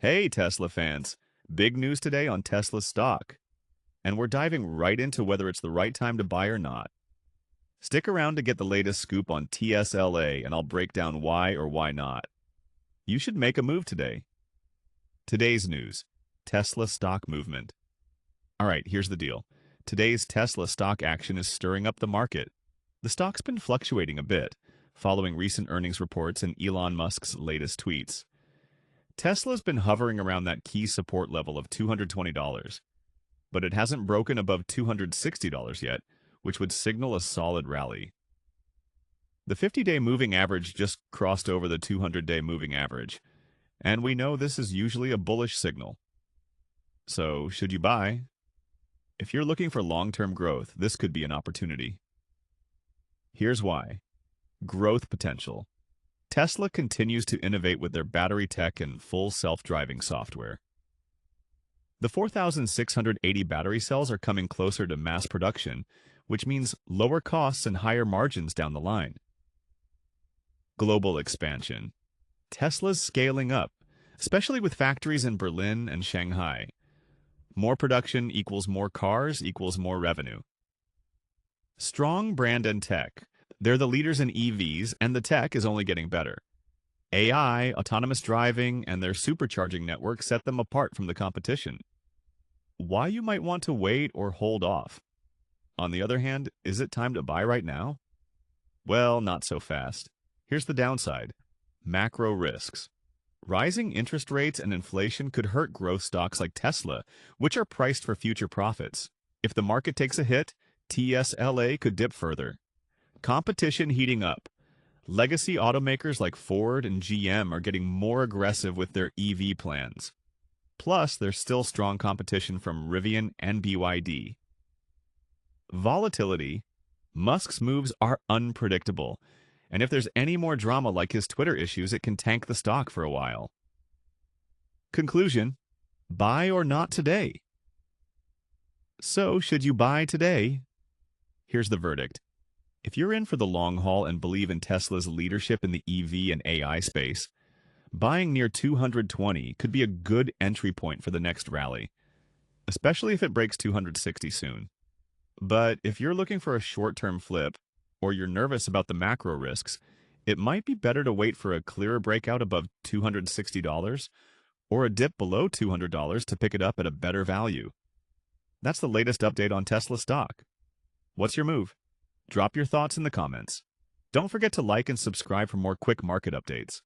Hey, Tesla fans. Big news today on Tesla stock. And we're diving right into whether it's the right time to buy or not. Stick around to get the latest scoop on TSLA, and I'll break down why or why not. You should make a move today. Today's news. Tesla stock movement. All right, here's the deal. Today's Tesla stock action is stirring up the market. The stock's been fluctuating a bit, following recent earnings reports and Elon Musk's latest tweets. Tesla's been hovering around that key support level of $220, but it hasn't broken above $260 yet, which would signal a solid rally. The 50-day moving average just crossed over the 200-day moving average, and we know this is usually a bullish signal. So, should you buy? If you're looking for long-term growth, this could be an opportunity. Here's why. Growth potential. Tesla continues to innovate with their battery tech and full self-driving software. The 4,680 battery cells are coming closer to mass production, which means lower costs and higher margins down the line. Global expansion. Tesla's scaling up, especially with factories in Berlin and Shanghai. More production equals more cars equals more revenue. Strong brand and tech. They're the leaders in EVs, and the tech is only getting better. AI, autonomous driving, and their supercharging network set them apart from the competition. Why you might want to wait or hold off? On the other hand, is it time to buy right now? Well, not so fast. Here's the downside. Macro risks. Rising interest rates and inflation could hurt growth stocks like Tesla, which are priced for future profits. If the market takes a hit, TSLA could dip further. Competition heating up. Legacy automakers like Ford and GM are getting more aggressive with their EV plans. Plus, there's still strong competition from Rivian and BYD. Volatility. Musk's moves are unpredictable, and if there's any more drama like his Twitter issues, it can tank the stock for a while. Conclusion. Buy or not today? So, should you buy today? Here's the verdict. If you're in for the long haul and believe in Tesla's leadership in the EV and AI space, buying near 220 could be a good entry point for the next rally, especially if it breaks 260 soon. But if you're looking for a short-term flip, or you're nervous about the macro risks, it might be better to wait for a clearer breakout above $260 or a dip below $200 to pick it up at a better value. That's the latest update on Tesla stock. What's your move? Drop your thoughts in the comments. Don't forget to like and subscribe for more quick market updates.